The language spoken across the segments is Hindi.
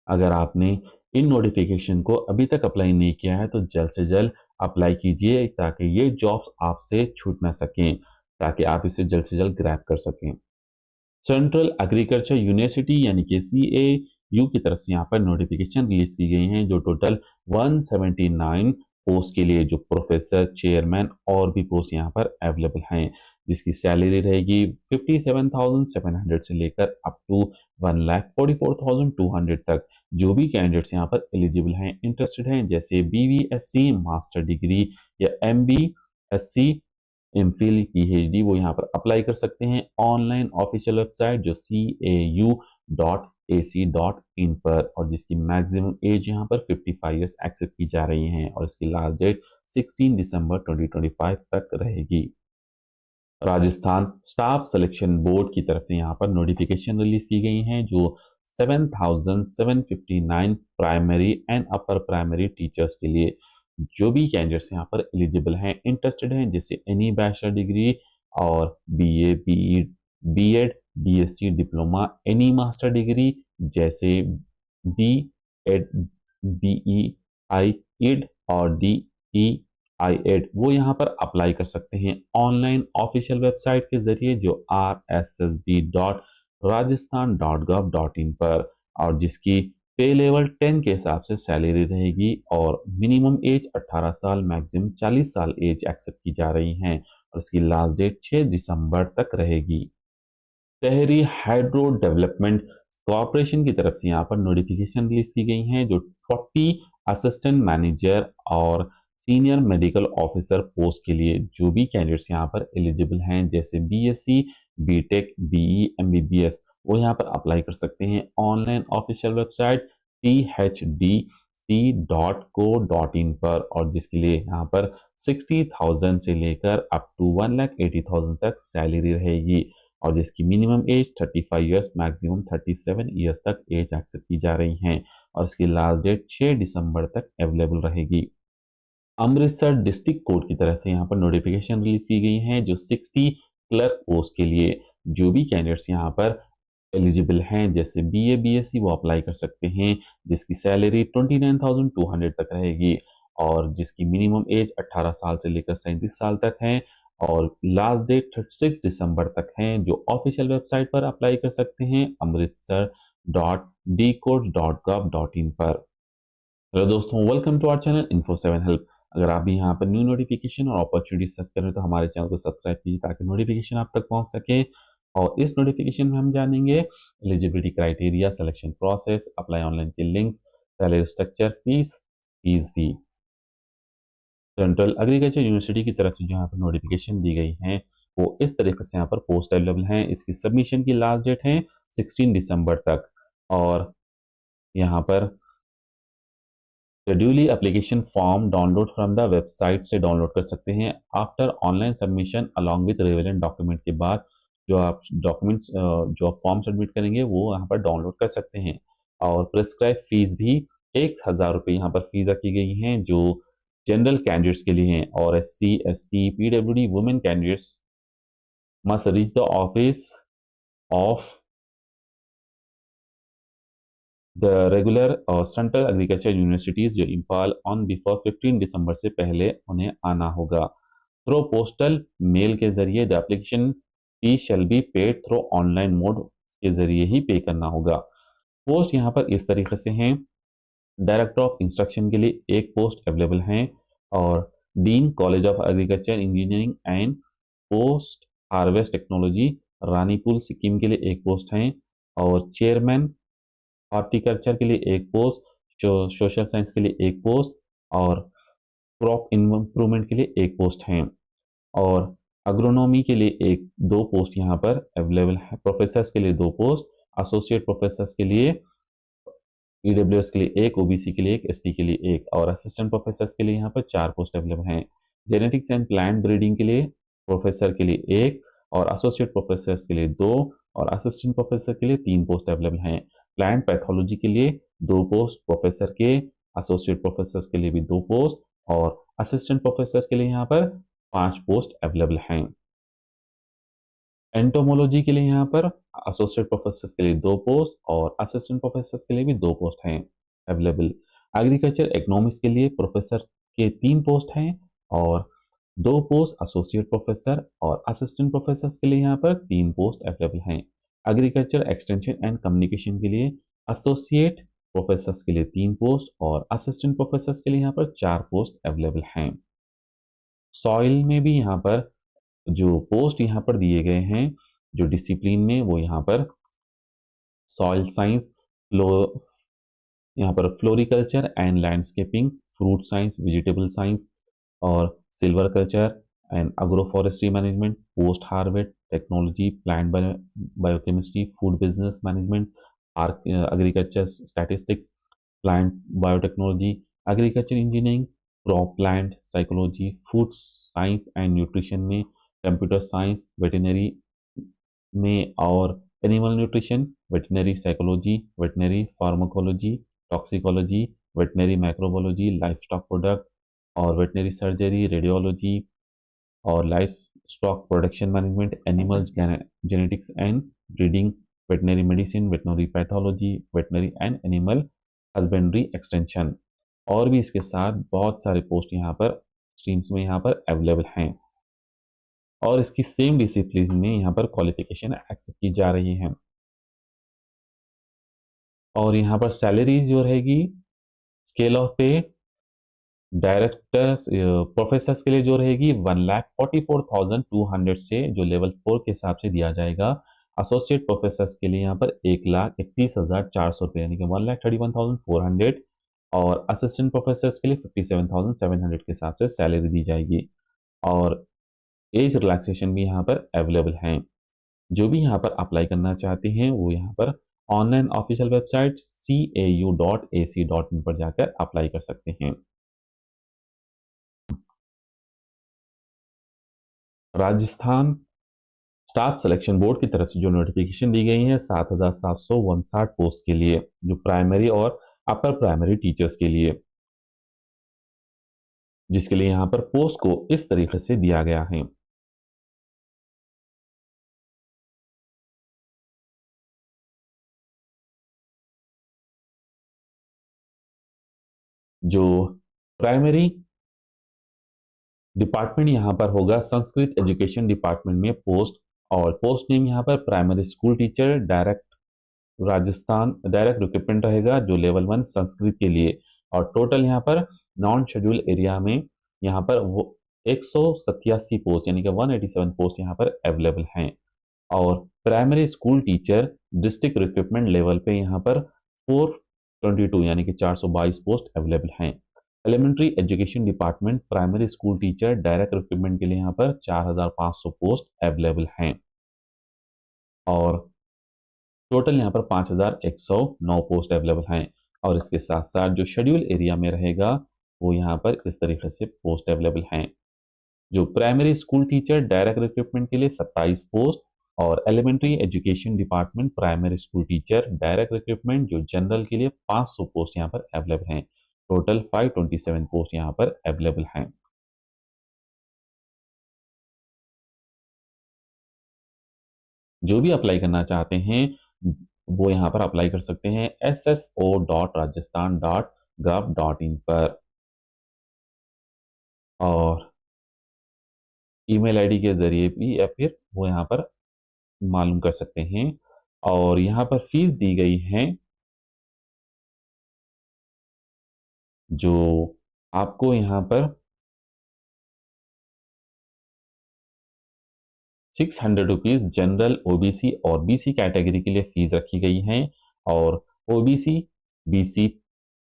अगर आपने इन नोटिफिकेशन को अभी तक अप्लाई नहीं किया है तो जल्द से जल्द अप्लाई कीजिए ताकि ये जॉब्स आपसे छूट ना सकें, ताकि आप इसे जल्द से जल्द ग्रैब कर सकें। सेंट्रल एग्रीकल्चर यूनिवर्सिटी यानी कि CAU की तरफ से यहाँ पर नोटिफिकेशन रिलीज की गई हैं, जो टोटल 179 पोस्ट के लिए जो प्रोफेसर, चेयरमैन और भी पोस्ट यहाँ पर अवेलेबल हैं, जिसकी सैलरी रहेगी 57,700 से लेकर अप टू 1,44,200 तक। जो भी कैंडिडेट्स यहाँ पर एलिजिबल हैं, इंटरेस्टेड हैं, जैसे BVSC मास्टर डिग्री या MBSC एमफिल PhD, वो यहाँ पर अप्लाई कर सकते हैं ऑनलाइन ऑफिशियल वेबसाइट जो cau.ac.in पर, और जिसकी मैक्सिमम एज यहाँ पर 55 ईयर्स एक्सेप्ट की जा रही है और इसकी लास्ट डेट 16 दिसंबर 2025 तक रहेगी। राजस्थान स्टाफ सिलेक्शन बोर्ड की तरफ से यहाँ पर नोटिफिकेशन रिलीज की गई हैं, जो 7,759 primary and upper primary teachers के लिए। जो भी कैंडिडेट्स यहाँ पर एलिजिबल हैं, इंटरेस्टेड हैं, जैसे एनी बैचलर डिग्री और BA, BEd, BSc diploma, any master degree जैसे BEd, BEd और DEIED, वो यहाँ पर अप्लाई कर सकते हैं ऑनलाइन ऑफिशियल वेबसाइट के जरिए जो rssb.rajasthan.gov.in पर, और जिसकी पे लेवल 10 के हिसाब से सैलरी रहेगी और मिनिमम एज 18 साल, मैक्सिमम 40 साल एज एक्सेप्ट की जा रही हैं और इसकी लास्ट डेट 6 दिसंबर तक रहेगी। शहरी हाइड्रो डेवलपमेंट कॉरपोरेशन की तरफ से यहाँ पर नोटिफिकेशन रिलीज की गई हैं, जो 40 असिस्टेंट मैनेजर और सीनियर मेडिकल ऑफिसर पोस्ट के लिए। जो भी कैंडिडेट्स यहाँ पर एलिजिबल हैं, जैसे BSc, BTech, BE, MBBS, वो यहाँ पर अप्लाई कर सकते हैं ऑनलाइन ऑफिशियल वेबसाइट thdc.co.in पर, और जिसके लिए यहाँ पर 60,000 से लेकर अप टू 1,80,000 तक सैलरी रहेगी और जिसकी minimum age 35 years, maximum 37 years तक एज एक्सेप्ट की जा रही हैं और इसकी लास्ट डेट 6 दिसंबर तक अवेलेबल रहेगी। अमृतसर डिस्ट्रिक्ट कोर्ट की तरफ से यहाँ पर नोटिफिकेशन रिलीज की गई है, जो 60 क्लर्क पोस्ट के लिए। जो भी कैंडिडेट्स यहाँ पर एलिजिबल हैं, जैसे BA, BSc, वो अप्लाई कर सकते हैं, जिसकी सैलरी 29,200 तक रहेगी और जिसकी मिनिमम एज 18 साल से लेकर 37 साल तक है और लास्ट डेट 6 दिसंबर तक है, जो ऑफिशियल वेबसाइट पर अप्लाई कर सकते हैं amritsar.dcodes.gov.in पर। हेलो दोस्तों, welcome to our channel Info7 help. अगर आप भी यहाँ पर न्यू नोटिफिकेशन और अपॉर्चुनिटी सर्च कर रहे हैं तो हमारे चैनल को सब्सक्राइब कीजिए ताकि नोटिफिकेशन आप तक पहुंच सके। और इस नोटिफिकेशन में हम जानेंगे eligibility criteria, selection process, apply online के लिंक्स, सैलरी स्ट्रक्चर, फीस भी। सेंट्रल एग्रीकल्चर यूनिवर्सिटी की तरफ से जहाँ पर नोटिफिकेशन दी गई है वो इस तरीके से यहाँ पर पोस्ट अवेलेबल हैं। इसकी सबमिशन की लास्ट डेट है 16 दिसंबर तक और यहाँ पर शेड्यूली application form download from the website से डाउनलोड कर सकते हैं after online submission along with relevant document के बाद। जो आप डॉक्यूमेंट्स जो आप फॉर्म सबमिट करेंगे वो यहाँ पर डाउनलोड कर सकते हैं और प्रिस्क्राइब फीस भी 1,000 रुपये यहाँ पर फीस रखी गई हैं, जो जनरल कैंडिडेट्स के लिए हैं और SC, ST, PWD women candidates must reach the office of the regular और सेंट्रल एग्रीकल्चर यूनिवर्सिटीज जो इम्फाल ऑन बिफोर 15 दिसंबर से पहले उन्हें आना होगा। थ्रो पोस्टल मेल के जरिए the application fee shall be paid through online mode के जरिए ही पे करना होगा। पोस्ट यहाँ पर इस तरीके से हैं। डायरेक्टर ऑफ इंस्ट्रक्शन के लिए एक पोस्ट अवेलेबल है और dean college of agriculture engineering and post harvest technology Ranipur Sikkim के लिए एक पोस्ट है और चेयरमैन हॉर्टिकल्चर के लिए एक पोस्ट, सोशल साइंस के लिए एक पोस्ट और क्रॉप इम्प्रूवमेंट के लिए एक पोस्ट है और अग्रोनॉमी के लिए एक दो पोस्ट यहाँ पर अवेलेबल है। प्रोफेसर्स के लिए दो पोस्ट, एसोसिएट प्रोफेसर्स के लिए EWS के लिए एक, OBC के लिए एक, ST के लिए एक और असिस्टेंट प्रोफेसर्स के लिए यहाँ पर 4 पोस्ट अवेलेबल हैं। जेनेटिक्स एंड प्लांट ब्रीडिंग के लिए प्रोफेसर के लिए एक और एसोसिएट प्रोफेसर्स के लिए 2 और असिस्टेंट प्रोफेसर के लिए 3 पोस्ट अवेलेबल हैं। प्लांट पैथोलॉजी के लिए 2 पोस्ट प्रोफेसर के, एसोसिएट प्रोफेसर्स के लिए भी 2 पोस्ट और असिस्टेंट प्रोफेसर्स के लिए यहाँ पर 5 पोस्ट अवेलेबल हैं। एंटोमोलॉजी के लिए यहाँ पर एसोसिएट प्रोफेसर के लिए 2 पोस्ट और असिस्टेंट प्रोफेसर के लिए भी 2 पोस्ट हैं अवेलेबल। एग्रीकल्चर इकोनॉमिक्स के लिए प्रोफेसर के 3 पोस्ट हैं और 2 पोस्ट एसोसिएट प्रोफेसर और असिस्टेंट प्रोफेसर के लिए यहाँ पर 3 पोस्ट अवेलेबल हैं। एग्रीकल्चर एक्सटेंशन एंड कम्युनिकेशन के लिए एसोसिएट प्रोफेसर के लिए 3 पोस्ट और असिस्टेंट प्रोफेसर के लिए यहाँ पर 4 पोस्ट अवेलेबल हैं। सॉइल में भी यहाँ पर जो पोस्ट यहाँ पर दिए गए हैं जो डिसिप्लिन में, वो यहाँ पर सॉइल साइंस, फ्लो यहाँ पर floriculture and landscaping, fruit science, vegetable science और silver culture and agro forestry management, post harvest technology, plant biochemistry, food business management, agriculture statistics, plant biotechnology, agriculture engineering, crop plant psychology, food science and nutrition में, कंप्यूटर साइंस, वेटरनरी में और animal nutrition, veterinary psychology, veterinary pharmacology, toxicology, veterinary microbiology, life stock product और वेटरनरी सर्जरी, रेडियोलॉजी और life stock production management, animal genetics and breeding, veterinary medicine, veterinary pathology, veterinary and animal husbandry extension. और भी इसके साथ बहुत सारे पोस्ट यहाँ पर स्ट्रीम्स में यहाँ पर अवेलेबल हैं और इसकी सेम डिसिप्लिन में यहाँ पर क्वालिफिकेशन एक्सेप्ट की जा रही है। और यहाँ पर सैलरी जो रहेगी, स्केल ऑफ पे डायरेक्टर्स प्रोफेसर्स के लिए जो रहेगी 1,44,200 से जो लेवल 4 के हिसाब से दिया जाएगा। एसोसिएट प्रोफेसर्स के लिए यहाँ पर 1,31,400 रुपये यानी कि 1,31,400 और असिस्टेंट प्रोफेसर्स के लिए 57,700 के हिसाब से सैलरी दी जाएगी। और एज रिलैक्सेशन भी यहाँ पर अवेलेबल हैं। जो भी यहाँ पर अप्लाई करना चाहते हैं वो यहाँ पर ऑनलाइन ऑफिशियल वेबसाइट cau.ac.in पर जाकर अप्लाई कर सकते हैं। राजस्थान स्टाफ सिलेक्शन बोर्ड की तरफ से जो नोटिफिकेशन दी गई है 7,759 पोस्ट के लिए, जो प्राइमरी और अपर प्राइमरी टीचर्स के लिए, जिसके लिए यहाँ पर पोस्ट को इस तरीके से दिया गया है। जो प्राइमरी डिपार्टमेंट यहाँ पर होगा संस्कृत एजुकेशन डिपार्टमेंट में पोस्ट, और पोस्ट नेम यहाँ पर primary school teacher direct Rajasthan direct recruitment रहेगा जो लेवल 1 संस्कृत के लिए। और टोटल यहाँ पर नॉन शेड्यूल एरिया में यहाँ पर वो 187 पोस्ट यानी कि 187 पोस्ट यहाँ पर अवेलेबल हैं। और primary school teacher district recruitment level पे यहाँ पर 422 यानी कि 422 पोस्ट अवेलेबल हैं। Elementary education department primary school teacher direct recruitment के लिए यहाँ पर 4,500 पोस्ट अवेलेबल हैं और टोटल यहाँ पर 5,109 पोस्ट अवेलेबल हैं। और इसके साथ साथ जो शेड्यूल एरिया में रहेगा वो यहाँ पर इस तरीके से पोस्ट अवेलेबल हैं। जो primary school teacher direct recruitment के लिए 27 पोस्ट और elementary education department primary school teacher direct recruitment जो जनरल के लिए 500 पोस्ट यहाँ पर अवेलेबल हैं। टोटल 527 पोस्ट यहाँ पर अवेलेबल हैं। जो भी अप्लाई करना चाहते हैं वो यहाँ पर अप्लाई कर सकते हैं sso.rajasthan.gov.in पर और ईमेल आईडी के जरिए भी या फिर वो यहाँ पर मालूम कर सकते हैं। और यहाँ पर फीस दी गई है जो आपको यहाँ पर 600 रुपीज जनरल ओबीसी और बीसी कैटेगरी के लिए फीस रखी गई है और ओबीसी बीसी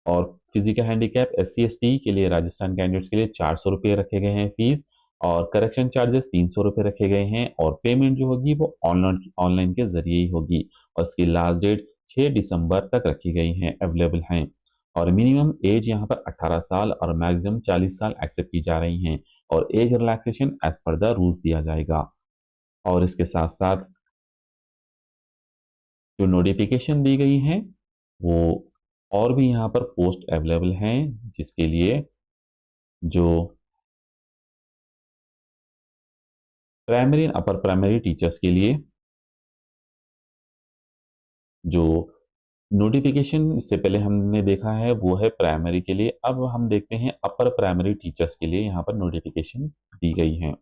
और फिजिकल हैंडीकैप SC ST के लिए राजस्थान कैंडिडेट्स के लिए 400 रुपये रखे गए हैं फीस और करेक्शन चार्जेस 300 रुपये रखे गए हैं और पेमेंट जो होगी वो ऑनलाइन ऑनलाइन के जरिए ही होगी और इसकी लास्ट डेट 6 दिसंबर तक रखी गई है अवेलेबल हैं। और मिनिमम एज यहाँ पर 18 साल और मैक्सिमम 40 साल एक्सेप्ट की जा रही हैं और age relaxation as per the rules दिया जाएगा। और इसके साथ साथ जो नोटिफिकेशन दी गई है वो और भी यहाँ पर पोस्ट अवेलेबल हैं जिसके लिए जो primary and upper primary teachers के लिए जो नोटिफिकेशन इससे पहले हमने देखा है वो है प्राइमरी के लिए, अब हम देखते हैं अपर प्राइमरी टीचर्स के लिए यहाँ पर नोटिफिकेशन दी गई है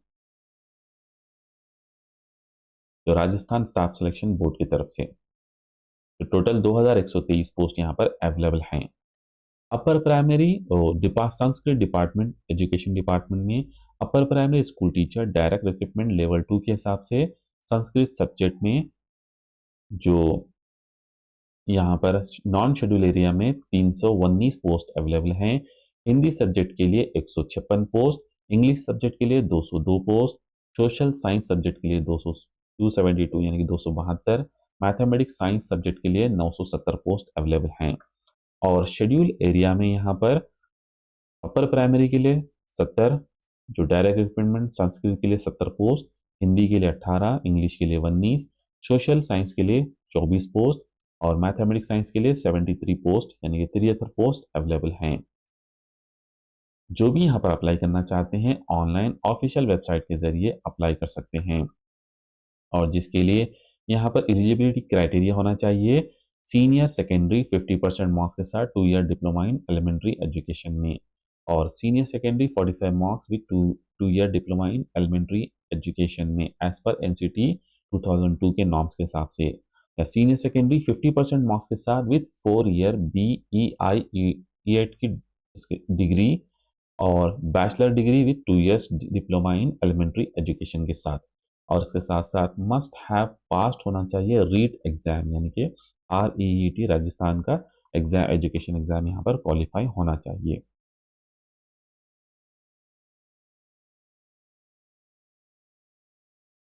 जो राजस्थान स्टाफ सिलेक्शन बोर्ड की तरफ से। तो टोटल 2123 पोस्ट यहाँ पर अवेलेबल हैं। Upper primary Sanskrit department, education department में upper primary school teacher direct recruitment level 2 के हिसाब से संस्कृत सब्जेक्ट में जो यहाँ पर नॉन शेड्यूल एरिया में 319 पोस्ट अवेलेबल हैं। हिंदी सब्जेक्ट के लिए 156 पोस्ट, इंग्लिश सब्जेक्ट के लिए 202 पोस्ट, सोशल साइंस सब्जेक्ट के लिए 272 यानी कि 272, मैथमेटिक्स साइंस सब्जेक्ट के लिए 970 पोस्ट अवेलेबल हैं। और शेड्यूल एरिया में यहाँ पर अपर प्राइमरी के लिए 70, जो डायरेक्ट रिक्रूटमेंट संस्कृत के लिए 70 पोस्ट, हिंदी के लिए 18, इंग्लिश के लिए 19, सोशल साइंस के लिए 24 पोस्ट और मैथमेटिक्स साइंस के लिए 73 पोस्ट यानी कि 73 पोस्ट अवेलेबल हैं। जो भी यहाँ पर अप्लाई करना चाहते हैं ऑनलाइन ऑफिशियल वेबसाइट के जरिए अप्लाई कर सकते हैं और जिसके लिए यहाँ पर एलिजिबिलिटी क्राइटेरिया होना चाहिए सीनियर सेकेंडरी 50% मार्क्स के साथ 2 year diploma in elementary education में और senior secondary 45 marks with 2 year diploma in elementary education में एज पर एनसीटी 2002 के नॉर्म्स के हिसाब से, या सीनियर सेकेंडरी 50% मार्क्स के साथ विद 4 ईयर BEIET की डिग्री और bachelor degree with 2 years diploma in elementary education के साथ। और इसके साथ साथ मस्ट हैव पास्ड होना चाहिए रीट एग्जाम यानी कि REET राजस्थान का एग्जाम, एजुकेशन एग्जाम यहाँ पर क्वालिफाई होना चाहिए।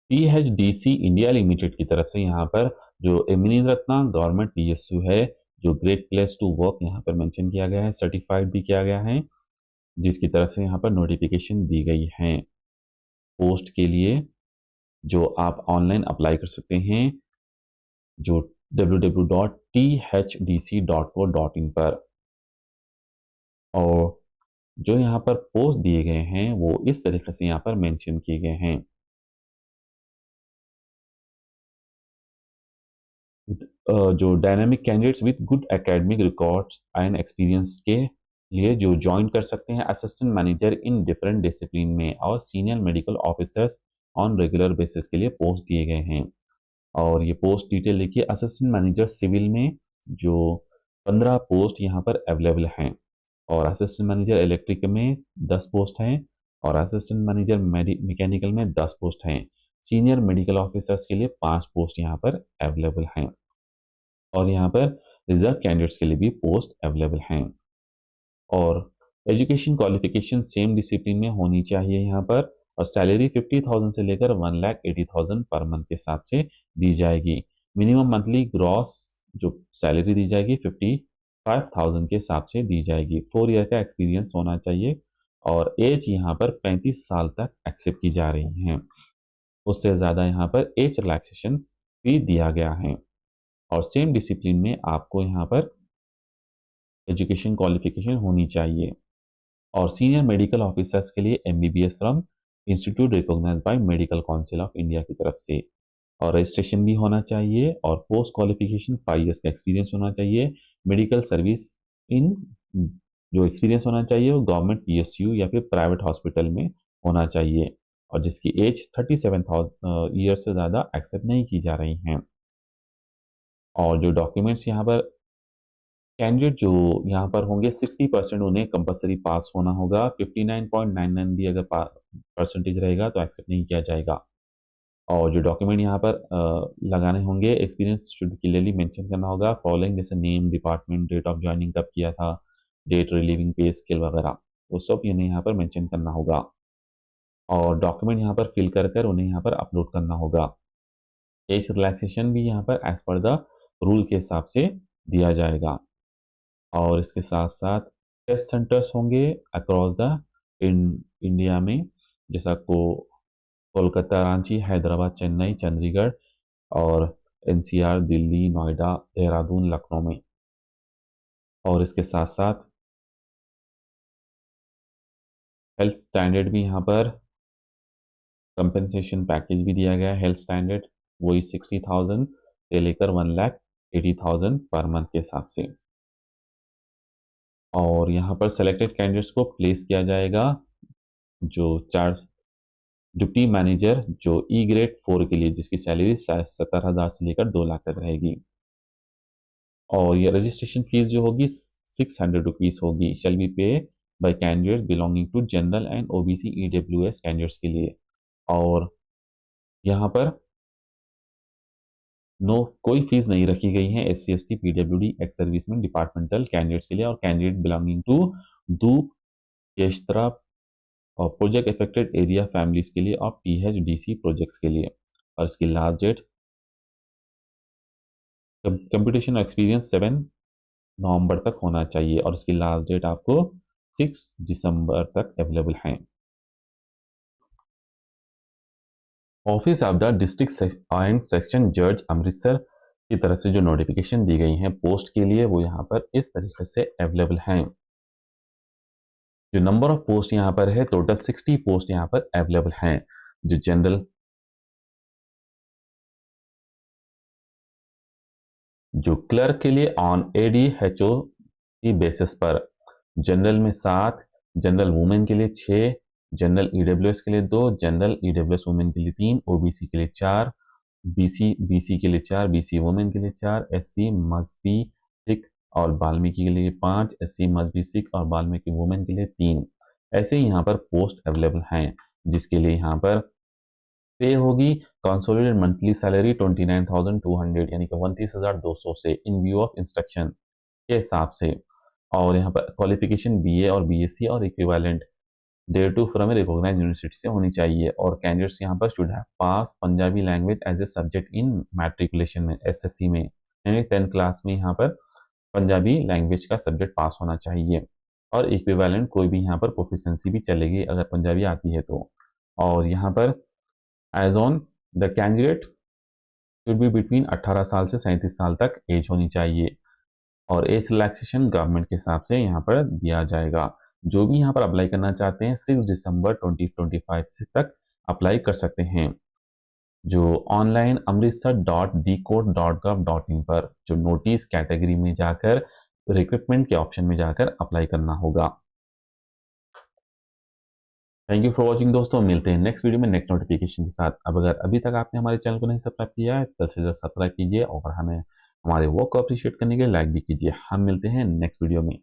PHDC इंडिया लिमिटेड की तरफ से यहाँ पर जो मिनी रत्ना गवर्नमेंट PSU है, जो ग्रेट प्लेस टू वर्क यहाँ पर मेंशन किया गया है, सर्टिफाइड भी किया गया है, जिसकी तरफ से यहाँ पर नोटिफिकेशन दी गई है पोस्ट के लिए, जो आप ऑनलाइन अप्लाई कर सकते हैं जो www.thdc.co.in पर। और जो यहाँ पर पोस्ट दिए गए हैं वो इस तरीके से यहाँ पर मेंशन किए गए हैं। जो dynamic candidates with good academic records and experience के लिए जो ज्वाइन कर सकते हैं assistant manager in different discipline में और senior medical officers on regular basis के लिए पोस्ट दिए गए हैं। और ये पोस्ट डिटेल देखिए, असिस्टेंट मैनेजर सिविल में जो 15 पोस्ट यहाँ पर अवेलेबल हैं और असिस्टेंट मैनेजर इलेक्ट्रिक में 10 पोस्ट हैं और असिस्टेंट मैनेजर मैकेनिकल में 10 पोस्ट हैं। सीनियर मेडिकल ऑफिसर्स के लिए 5 पोस्ट यहाँ पर अवेलेबल हैं और यहाँ पर रिजर्व कैंडिडेट्स के लिए भी पोस्ट अवेलेबल हैं। और एजुकेशन क्वालिफिकेशन सेम डिसिप्लिन में होनी चाहिए यहाँ पर, और सैलरी 50,000 से लेकर 1,80,000 पर मंथ के हिसाब से दी जाएगी। मिनिमम मंथली ग्रॉस जो सैलरी दी जाएगी 55,000 के हिसाब से दी जाएगी। 4 ईयर का एक्सपीरियंस होना चाहिए और एज यहाँ पर 35 साल तक एक्सेप्ट की जा रही हैं। उससे ज़्यादा यहाँ पर एज रिलैक्सेशन भी दिया गया है और सेम डिसिप्लिन में आपको यहाँ पर एजुकेशन क्वालिफिकेशन होनी चाहिए। और सीनियर मेडिकल ऑफिसर्स के लिए MBBS from institute recognised by medical council of India की तरफ से, और रजिस्ट्रेशन भी होना चाहिए और पोस्ट क्वालिफिकेशन 5 ईयर्स का एक्सपीरियंस होना चाहिए। मेडिकल सर्विस इन जो एक्सपीरियंस होना चाहिए वो गवर्नमेंट PSU या फिर प्राइवेट हॉस्पिटल में होना चाहिए और जिसकी एज 37,000 ईयर से ज़्यादा एक्सेप्ट नहीं की जा रही हैं। और जो डॉक्यूमेंट्स यहाँ पर कैंडिडेट जो यहाँ पर होंगे 60% उन्हें कंपलसरी पास होना होगा। 59.99 भी अगर परसेंटेज रहेगा तो एक्सेप्ट नहीं किया जाएगा। और जो डॉक्यूमेंट यहाँ पर लगाने होंगे, एक्सपीरियंस शुड क्लियरली मेंशन करना होगा फॉलोइंग, जैसे name, department, date of joining कब किया था, डेट रिलीविंग पे स्केल वगैरह, वो सब इन्हें यहाँ पर मेंशन करना होगा और डॉक्यूमेंट यहाँ पर फिल कर कर उन्हें यहाँ पर अपलोड करना होगा। एज रिलैक्सेशन भी यहाँ पर एज पर द रूल के हिसाब से दिया जाएगा। और इसके साथ साथ टेस्ट सेंटर्स होंगे अक्रॉस द इंडिया में, जैसा को कोलकाता, रांची, हैदराबाद, चेन्नई, चंडीगढ़ और NCR, दिल्ली, नोएडा, देहरादून, लखनऊ में। और इसके साथ साथ हेल्थ स्टैंडर्ड भी यहाँ पर कंपेंसेशन पैकेज भी दिया गया है हेल्थ स्टैंडर्ड, वही 60,000 से लेकर 1,80,000 पर मंथ के हिसाब से। और यहाँ पर सेलेक्टेड कैंडिडेट्स को प्लेस किया जाएगा जो चार जो टीम मैनेजर जो ई ग्रेड 4 के लिए, जिसकी सैलरी 70,000 से लेकर 2 लाख तक रहेगी। और ये रजिस्ट्रेशन फीस जो होगी 600 रुपीज़ होगी, shall be pay by candidate belonging to general and OBC EWS candidates के लिए। और यहाँ पर नो कोई फीस नहीं रखी गई है SC ST PWD ex serviceman departmental candidates के लिए और कैंडिडेट बिलोंगिंग टू दूप केशतरा और प्रोजेक्ट इफेक्टेड एरिया फैमिलीज के लिए और PHDC प्रोजेक्ट्स के लिए। और इसकी लास्ट डेट कंप्यूटेशन एक्सपीरियंस 7 नवंबर तक होना चाहिए और इसकी लास्ट डेट आपको 6 दिसंबर तक अवेलेबल है। Office of the district and section जज अमृतसर की तरफ से जो नोटिफिकेशन दी गई है पोस्ट के लिए वो यहाँ पर इस तरीके से अवेलेबल हैं। जो नंबर ऑफ पोस्ट यहाँ पर है टोटल 60 पोस्ट यहाँ पर अवेलेबल हैं। जो जनरल जो क्लर्क के लिए ऑन ADHO की बेसिस पर जनरल में 7, जनरल वुमेन के लिए 6, जनरल EWS के लिए 2, जनरल EWS वुमेन के लिए 3, OBC के लिए 4, BC के लिए 4, BC वुमेन के लिए 4, SC मस्ट बी सिख और वाल्मीकि के लिए 5, SC मस्ट बी सिख और वाल्मीकि वुमेन के लिए 3। ऐसे ही यहाँ पर पोस्ट अवेलेबल हैं जिसके लिए यहाँ पर पे होगी कंसोलिडेटेड मंथली सैलरी 29,200 यानी कि 29,200 से इन व्यू ऑफ इंस्ट्रक्शन के हिसाब से। और यहाँ पर क्वालिफिकेशन BA और BSc और equivalent thereto from a recognised university से होनी चाहिए। और कैंडिडेट्स यहाँ पर should have pass Punjabi language as a subject in matriculation में SSC में, यानी 10th क्लास में यहाँ पर पंजाबी लैंग्वेज का सब्जेक्ट पास होना चाहिए। और इक्विवेलेंट कोई भी यहाँ पर प्रोफिशिएंसी भी चलेगी अगर पंजाबी आती है तो। और यहाँ पर age on the candidate should be between 18 साल से 37 साल तक एज होनी चाहिए। और एज रिलैक्सेशन गवर्नमेंट के हिसाब से यहाँ पर दिया जाएगा। जो भी यहाँ पर अप्लाई करना चाहते हैं 6 दिसंबर 2025 से तक अप्लाई कर सकते हैं। जो ऑनलाइन amritsar.dcode.gov.in पर जो नोटिस कैटेगरी में जाकर रिक्रूटमेंट के ऑप्शन में जाकर अप्लाई करना होगा। थैंक यू फॉर वॉचिंग दोस्तों, मिलते हैं नेक्स्ट वीडियो में नेक्स्ट नोटिफिकेशन के साथ। अब अगर अभी तक आपने हमारे चैनल को नहीं सब्सक्राइब किया है तो जल्द से जल्द सब्सक्राइब कीजिए और हमें हमारे वर्क को अप्रिशिएट करने के लिए लाइक भी कीजिए। हम मिलते हैं नेक्स्ट वीडियो में।